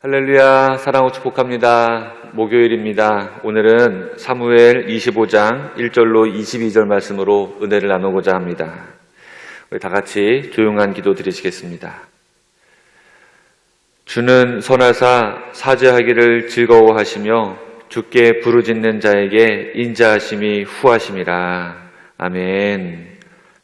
할렐루야, 사랑하고 축복합니다. 목요일입니다. 오늘은 사무엘 25장 1절로 22절 말씀으로 은혜를 나누고자 합니다. 우리 다 같이 조용한 기도 드리시겠습니다. 주는 선하사 사죄하기를 즐거워하시며 주께 부르짖는 자에게 인자하심이 후하심이라. 아멘.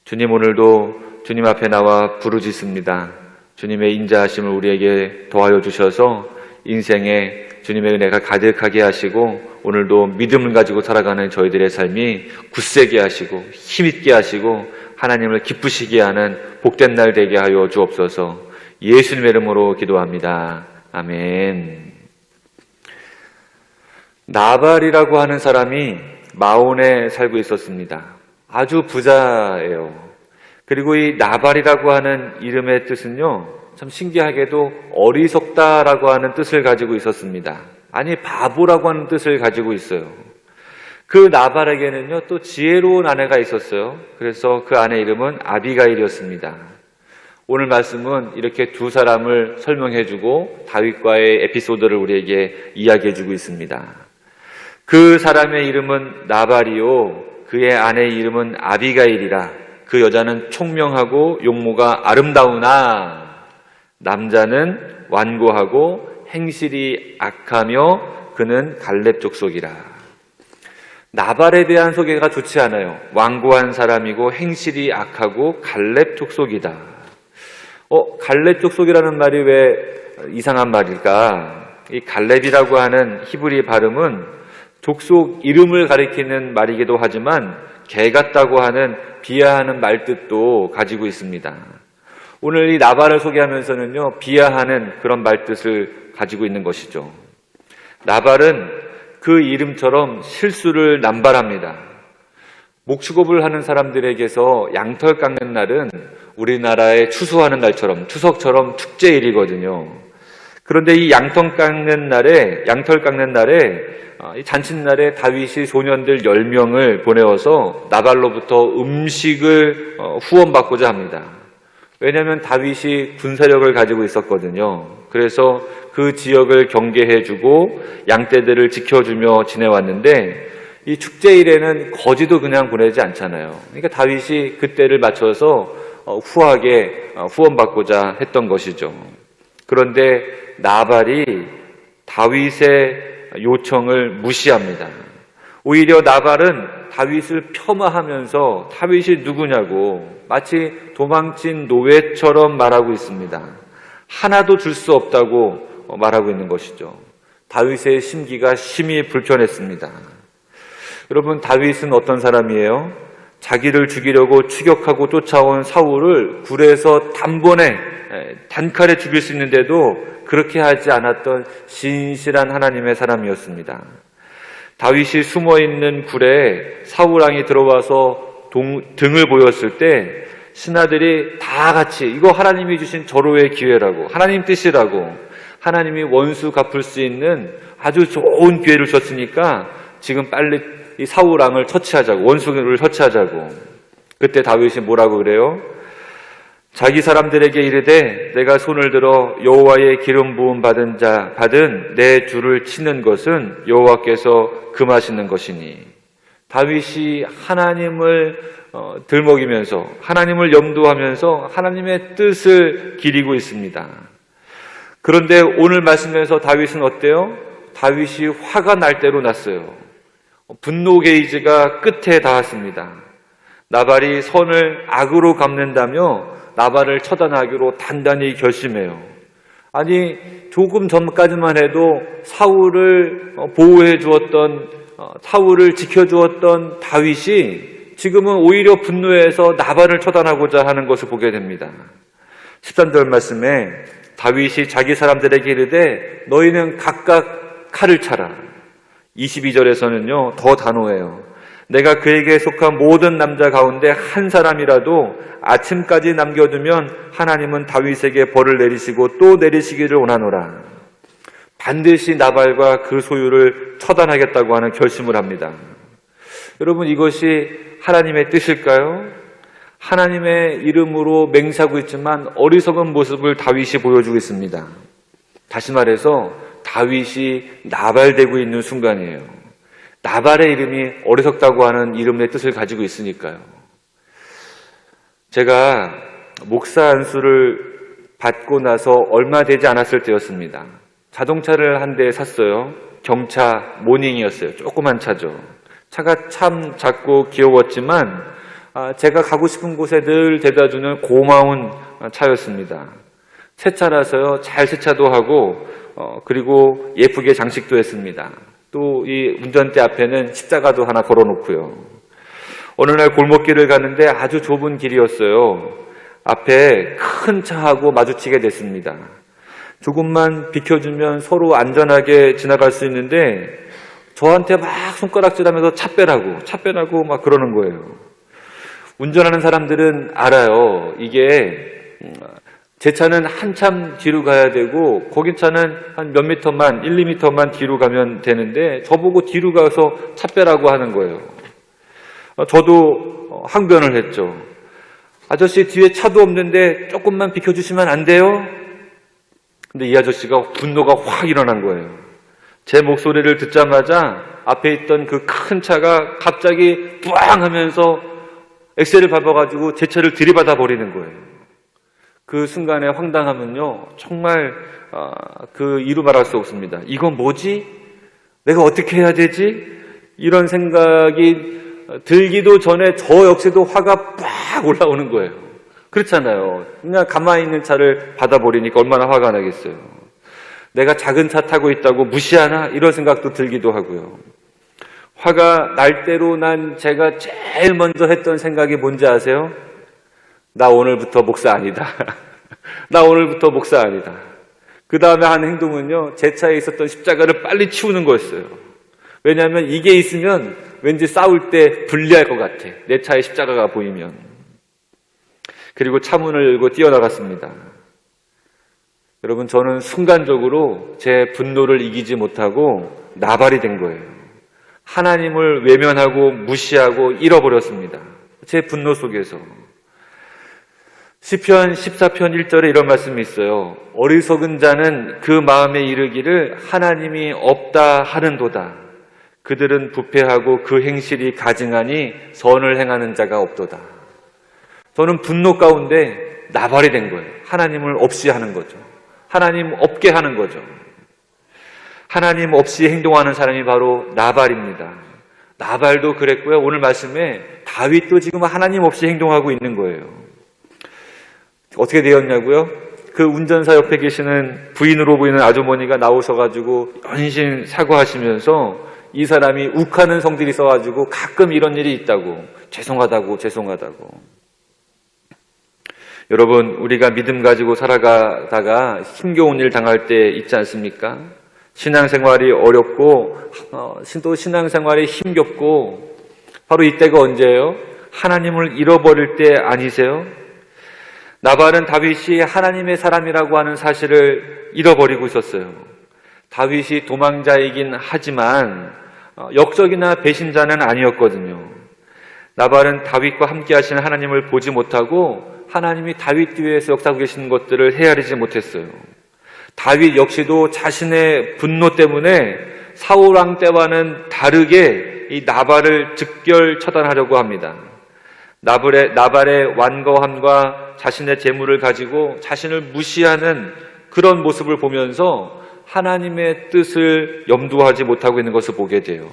주님, 오늘도 주님 앞에 나와 부르짖습니다. 주님의 인자하심을 우리에게 더하여 주셔서 인생에 주님의 은혜가 가득하게 하시고 오늘도 믿음을 가지고 살아가는 저희들의 삶이 굳세게 하시고 힘있게 하시고 하나님을 기쁘시게 하는 복된 날 되게 하여 주옵소서. 예수님의 이름으로 기도합니다. 아멘. 나발이라고 하는 사람이 마온에 살고 있었습니다. 아주 부자예요. 그리고 이 나발이라고 하는 이름의 뜻은요, 참 신기하게도 어리석다라고 하는 뜻을 가지고 있었습니다. 아니, 바보라고 하는 뜻을 가지고 있어요. 그 나발에게는요, 또 지혜로운 아내가 있었어요. 그래서 그 아내 이름은 아비가일이었습니다. 오늘 말씀은 이렇게 두 사람을 설명해주고 다윗과의 에피소드를 우리에게 이야기해주고 있습니다. 그 사람의 이름은 나발이요, 그의 아내의 이름은 아비가일이라. 그 여자는 총명하고 용모가 아름다우나 남자는 완고하고 행실이 악하며 그는 갈렙 족속이라. 나발에 대한 소개가 좋지 않아요. 완고한 사람이고 행실이 악하고 갈렙 족속이다. 갈렙 족속이라는 말이 왜 이상한 말일까? 이 갈렙이라고 하는 히브리 발음은 족속 이름을 가리키는 말이기도 하지만 개 같다고 하는 비하하는 말뜻도 가지고 있습니다. 오늘 이 나발을 소개하면서는요, 비하하는 그런 말뜻을 가지고 있는 것이죠. 나발은 그 이름처럼 실수를 남발합니다. 목축업을 하는 사람들에게서 양털 깎는 날은 우리나라의 추수하는 날처럼, 추석처럼 축제일이거든요. 그런데 이 양털 깎는 날에 이 잔칫날에 다윗이 소년들 10명을 보내어서 나발로부터 음식을 후원받고자 합니다. 왜냐하면 다윗이 군사력을 가지고 있었거든요. 그래서 그 지역을 경계해주고 양떼들을 지켜주며 지내왔는데 이 축제일에는 거지도 그냥 보내지 않잖아요. 그러니까 다윗이 그때를 맞춰서 후하게 후원받고자 했던 것이죠. 그런데 나발이 다윗의 요청을 무시합니다. 오히려 나발은 다윗을 폄하하면서 다윗이 누구냐고 마치 도망친 노예처럼 말하고 있습니다. 하나도 줄 수 없다고 말하고 있는 것이죠. 다윗의 심기가 심히 불편했습니다. 여러분, 다윗은 어떤 사람이에요? 자기를 죽이려고 추격하고 쫓아온 사울을 굴에서 단칼에 죽일 수 있는데도 그렇게 하지 않았던 신실한 하나님의 사람이었습니다. 다윗이 숨어있는 굴에 사울왕이 들어와서 등을 보였을 때 신하들이 다 같이 이거 하나님이 주신 절호의 기회라고, 하나님 뜻이라고, 하나님이 원수 갚을 수 있는 아주 좋은 기회를 줬으니까 지금 빨리 이 사울왕을 처치하자고, 원수를 처치하자고. 그때 다윗이 뭐라고 그래요? 자기 사람들에게 이르되 내가 손을 들어 여호와의 기름 부음 받은 내 주를 치는 것은 여호와께서 금하시는 것이니. 다윗이 하나님을 들먹이면서 하나님을 염두하면서 하나님의 뜻을 기리고 있습니다. 그런데 오늘 말씀에서 다윗은 어때요? 다윗이 화가 날 대로 났어요. 분노 게이지가 끝에 닿았습니다. 나발이 선을 악으로 갚는다며 나발을 처단하기로 단단히 결심해요. 아니, 조금 전까지만 해도 사울을 보호해 주었던, 사울을 지켜주었던 다윗이 지금은 오히려 분노해서 나발을 처단하고자 하는 것을 보게 됩니다. 13절 말씀에 다윗이 자기 사람들에게 이르되 너희는 각각 칼을 차라. 22절에서는요, 더 단호해요. 내가 그에게 속한 모든 남자 가운데 한 사람이라도 아침까지 남겨두면 하나님은 다윗에게 벌을 내리시고 또 내리시기를 원하노라. 반드시 나발과 그 소유를 처단하겠다고 하는 결심을 합니다. 여러분, 이것이 하나님의 뜻일까요? 하나님의 이름으로 맹세하고 있지만 어리석은 모습을 다윗이 보여주고 있습니다. 다시 말해서 다윗이 나발되고 있는 순간이에요. 나발의 이름이 어리석다고 하는 이름의 뜻을 가지고 있으니까요. 제가 목사 안수를 받고 나서 얼마 되지 않았을 때였습니다. 자동차를 한 대 샀어요. 경차 모닝이었어요. 조그만 차죠. 차가 참 작고 귀여웠지만 제가 가고 싶은 곳에 늘 데려다주는 고마운 차였습니다. 새 차라서요. 잘 세차도 하고 그리고 예쁘게 장식도 했습니다. 또 이 운전대 앞에는 십자가도 하나 걸어놓고요. 어느 날 골목길을 가는데 아주 좁은 길이었어요. 앞에 큰 차하고 마주치게 됐습니다. 조금만 비켜주면 서로 안전하게 지나갈 수 있는데 저한테 막 손가락질하면서 차 빼라고 막 그러는 거예요. 운전하는 사람들은 알아요. 이게 제 차는 한참 뒤로 가야 되고 거기 차는 한 몇 미터만 1, 2미터만 뒤로 가면 되는데 저보고 뒤로 가서 차 빼라고 하는 거예요. 저도 항변을 했죠. 아저씨 뒤에 차도 없는데 조금만 비켜주시면 안 돼요? 근데 이 아저씨가 분노가 확 일어난 거예요. 제 목소리를 듣자마자 앞에 있던 그 큰 차가 갑자기 뿌앙 하면서 엑셀을 밟아가지고 제 차를 들이받아 버리는 거예요. 그 순간의 황당함은요, 정말 그 이루 말할 수 없습니다. 이건 뭐지? 내가 어떻게 해야 되지? 이런 생각이 들기도 전에 저 역시도 화가 빡 올라오는 거예요. 그렇잖아요. 그냥 가만히 있는 차를 받아버리니까 얼마나 화가 나겠어요. 내가 작은 차 타고 있다고 무시하나? 이런 생각도 들기도 하고요. 화가 날 대로 난 제가 제일 먼저 했던 생각이 뭔지 아세요? 나 오늘부터 목사 아니다. 나 오늘부터 목사 아니다. 그 다음에 한 행동은요, 제 차에 있었던 십자가를 빨리 치우는 거였어요. 왜냐하면 이게 있으면 왠지 싸울 때 불리할 것 같아. 내 차에 십자가가 보이면. 그리고 차문을 열고 뛰어나갔습니다. 여러분, 저는 순간적으로 제 분노를 이기지 못하고 나발이 된 거예요. 하나님을 외면하고 무시하고 잃어버렸습니다. 제 분노 속에서. 시편 14편 1절에 이런 말씀이 있어요. 어리석은 자는 그 마음에 이르기를 하나님이 없다 하는도다. 그들은 부패하고 그 행실이 가증하니 선을 행하는 자가 없도다. 저는 분노 가운데 나발이 된 거예요. 하나님을 없이 하는 거죠. 하나님 없게 하는 거죠. 하나님 없이 행동하는 사람이 바로 나발입니다. 나발도 그랬고요. 오늘 말씀에 다윗도 지금 하나님 없이 행동하고 있는 거예요. 어떻게 되었냐고요? 그 운전사 옆에 계시는 부인으로 보이는 아주머니가 나오셔가지고 연신 사과하시면서 이 사람이 욱하는 성질이 있어가지고 가끔 이런 일이 있다고, 죄송하다고. 여러분, 우리가 믿음 가지고 살아가다가 힘겨운 일 당할 때 있지 않습니까? 신앙생활이 어렵고 또 신앙생활이 힘겹고 바로 이때가 언제예요? 하나님을 잃어버릴 때 아니세요? 나발은 다윗이 하나님의 사람이라고 하는 사실을 잃어버리고 있었어요. 다윗이 도망자이긴 하지만 역적이나 배신자는 아니었거든요. 나발은 다윗과 함께 하시는 하나님을 보지 못하고 하나님이 다윗 뒤에서 역사하고 계시는 것들을 헤아리지 못했어요. 다윗 역시도 자신의 분노 때문에 사울왕 때와는 다르게 이 나발을 즉결 처단하려고 합니다. 나발의 완고함과 자신의 재물을 가지고 자신을 무시하는 그런 모습을 보면서 하나님의 뜻을 염두하지 못하고 있는 것을 보게 돼요.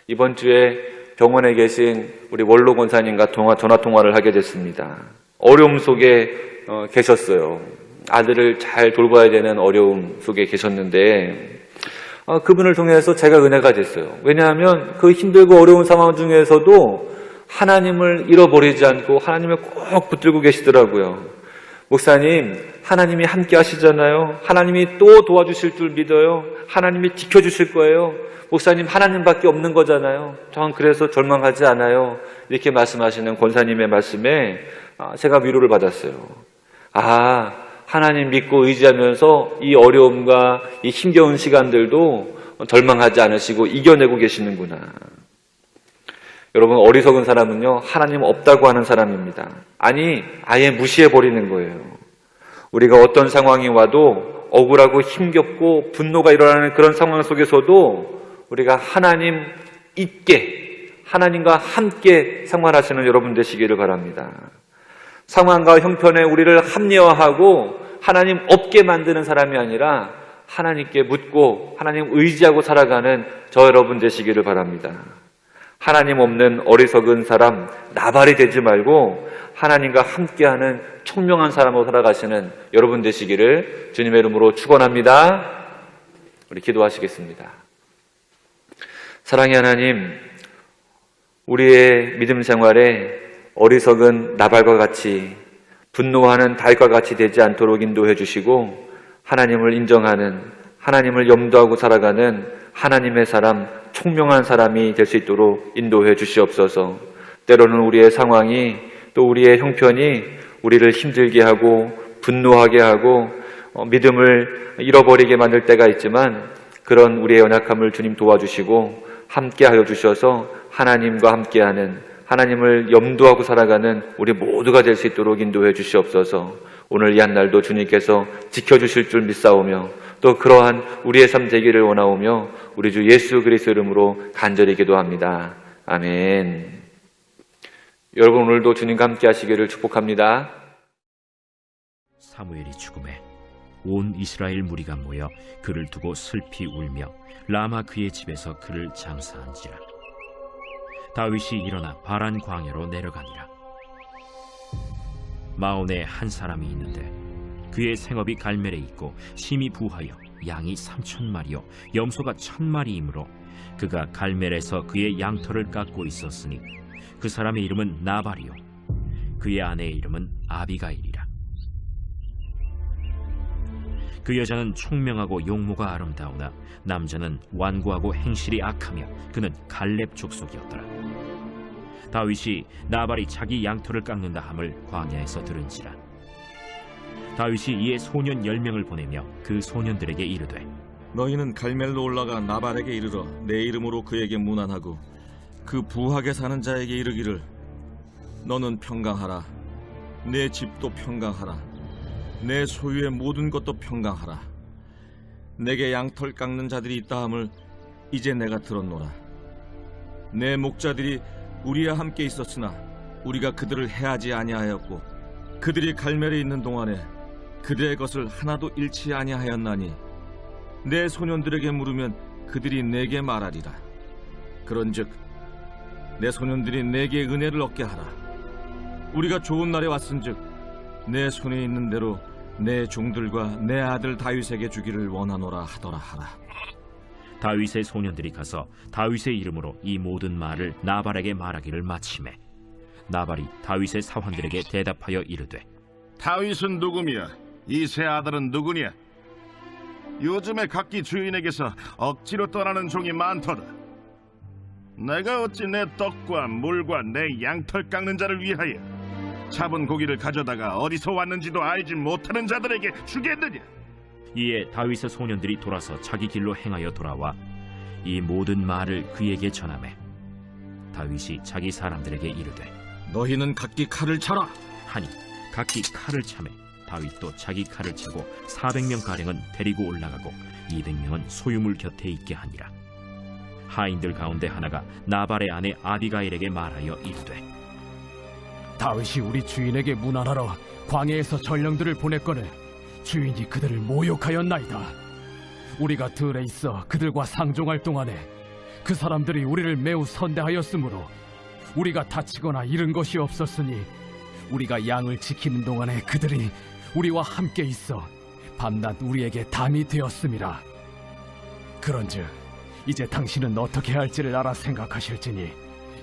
이번 주에 병원에 계신 우리 원로 권사님과 전화통화를 하게 됐습니다. 어려움 속에 계셨어요. 아들을 잘 돌봐야 되는 어려움 속에 계셨는데 그분을 통해서 제가 은혜가 됐어요. 왜냐하면 그 힘들고 어려운 상황 중에서도 하나님을 잃어버리지 않고 하나님을 꼭 붙들고 계시더라고요. 목사님, 하나님이 함께 하시잖아요. 하나님이 또 도와주실 줄 믿어요. 하나님이 지켜주실 거예요. 목사님, 하나님밖에 없는 거잖아요. 저는 그래서 절망하지 않아요. 이렇게 말씀하시는 권사님의 말씀에 제가 위로를 받았어요. 하나님 믿고 의지하면서 이 어려움과 이 힘겨운 시간들도 절망하지 않으시고 이겨내고 계시는구나. 여러분, 어리석은 사람은요, 하나님 없다고 하는 사람입니다. 아니, 아예 무시해버리는 거예요. 우리가 어떤 상황이 와도 억울하고 힘겹고 분노가 일어나는 그런 상황 속에서도 우리가 하나님 있게, 하나님과 함께 생활하시는 여러분 되시기를 바랍니다. 상황과 형편에 우리를 합리화하고 하나님 없게 만드는 사람이 아니라 하나님께 묻고 하나님 의지하고 살아가는 저 여러분 되시기를 바랍니다. 하나님 없는 어리석은 사람, 나발이 되지 말고 하나님과 함께하는 총명한 사람으로 살아가시는 여러분 되시기를 주님의 이름으로 축원합니다. 우리 기도하시겠습니다. 사랑의 하나님, 우리의 믿음 생활에 어리석은 나발과 같이 분노하는 다윗과 같이 되지 않도록 인도해 주시고 하나님을 인정하는, 하나님을 염두하고 살아가는 하나님의 사람, 총명한 사람이 될 수 있도록 인도해 주시옵소서. 때로는 우리의 상황이 또 우리의 형편이 우리를 힘들게 하고 분노하게 하고 믿음을 잃어버리게 만들 때가 있지만 그런 우리의 연약함을 주님 도와주시고 함께 하여 주셔서 하나님과 함께하는, 하나님을 염두하고 살아가는 우리 모두가 될 수 있도록 인도해 주시옵소서. 오늘 이 한날도 주님께서 지켜주실 줄 믿사오며 또 그러한 우리의 삶 되기를 원하오며 우리 주 예수 그리스도 이름으로 간절히 기도합니다. 아멘. 여러분, 오늘도 주님과 함께 하시기를 축복합니다. 사무엘이 죽음에 온 이스라엘 무리가 모여 그를 두고 슬피 울며 라마 그의 집에서 그를 장사한지라. 다윗이 일어나 바란 광야로 내려가니라. 마온에 한 사람이 있는데 그의 생업이 갈멜에 있고 심히 부하여 양이 3,000마리요 염소가 1,000마리이므로 그가 갈멜에서 그의 양털을 깎고 있었으니 그 사람의 이름은 나발이요 그의 아내의 이름은 아비가일이라. 그 여자는 총명하고 용모가 아름다우나 남자는 완고하고 행실이 악하며 그는 갈렙 족속이었더라. 다윗이 나발이 자기 양털을 깎는다 함을 광야에서 들은지라. 다윗이 이에 소년 10명을 보내며 그 소년들에게 이르되 너희는 갈멜로 올라가 나발에게 이르러 내 이름으로 그에게 문안하고 그 부하게 사는 자에게 이르기를 너는 평강하라. 내 집도 평강하라. 내 소유의 모든 것도 평강하라. 내게 양털 깎는 자들이 있다 함을 이제 내가 들었노라. 내 목자들이 우리와 함께 있었으나 우리가 그들을 해하지 아니하였고 그들이 갈멜에 있는 동안에 그들의 것을 하나도 잃지 아니하였나니 내 소년들에게 물으면 그들이 내게 말하리라. 그런즉 내 소년들이 내게 은혜를 얻게 하라. 우리가 좋은 날에 왔은즉 내 손에 있는 대로 내 종들과 내 아들 다윗에게 주기를 원하노라 하더라 하라. 다윗의 소년들이 가서 다윗의 이름으로 이 모든 말을 나발에게 말하기를 마치매 나발이 다윗의 사환들에게 대답하여 이르되 다윗은 누구며 이 세 아들은 누구냐? 요즘에 각기 주인에게서 억지로 떠나는 종이 많도다. 내가 어찌 내 떡과 물과 내 양털 깎는 자를 위하여 잡은 고기를 가져다가 어디서 왔는지도 알지 못하는 자들에게 주겠느냐? 이에 다윗의 소년들이 돌아서 자기 길로 행하여 돌아와 이 모든 말을 그에게 전하매 다윗이 자기 사람들에게 이르되 너희는 각기 칼을 차라. 하니 각기 칼을 차매 다윗도 자기 칼을 차고 400명가량은 데리고 올라가고 200명은 소유물 곁에 있게 하니라. 하인들 가운데 하나가 나발의 아내 아비가일에게 말하여 이르되 다윗이 우리 주인에게 문안하러 광야에서 전령들을 보냈거늘 주인이 그들을 모욕하였나이다. 우리가 들에 있어 그들과 상종할 동안에 그 사람들이 우리를 매우 선대하였으므로 우리가 다치거나 잃은 것이 없었으니 우리가 양을 지키는 동안에 그들이 우리와 함께 있어 밤낮 우리에게 담이 되었음이라. 그런즉 이제 당신은 어떻게 할지를 알아 생각하실지니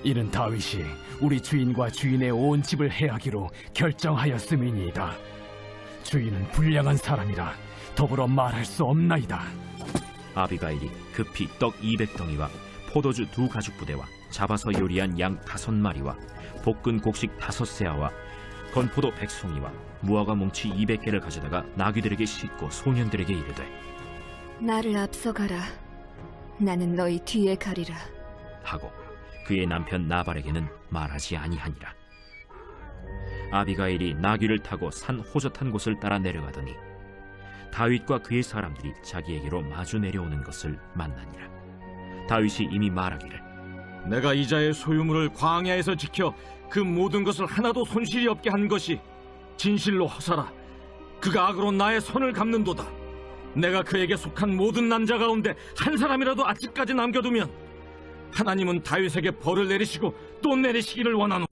이는 다윗이 우리 주인과 주인의 온 집을 해하기로 결정하였음이니이다. 주인은 불량한 사람이라 더불어 말할 수 없나이다. 아비가일이 급히 떡 200덩이와 포도주 2가죽부대와 잡아서 요리한 양 5마리와 볶은 곡식 5세아와 건포도 100송이와 무화과 뭉치 200개를 가져다가 나귀들에게 싣고 소년들에게 이르되 나를 앞서가라. 나는 너희 뒤에 가리라. 하고 그의 남편 나발에게는 말하지 아니하니라. 아비가일이 나귀를 타고 산 호젓한 곳을 따라 내려가더니 다윗과 그의 사람들이 자기에게로 마주 내려오는 것을 만나니라. 다윗이 이미 말하기를 내가 이자의 소유물을 광야에서 지켜 그 모든 것을 하나도 손실이 없게 한 것이 진실로 허사라. 그가 악으로 나의 선을 갚는도다. 내가 그에게 속한 모든 남자 가운데 한 사람이라도 아직까지 남겨두면 하나님은 다윗에게 벌을 내리시고 또 내리시기를 원하노라.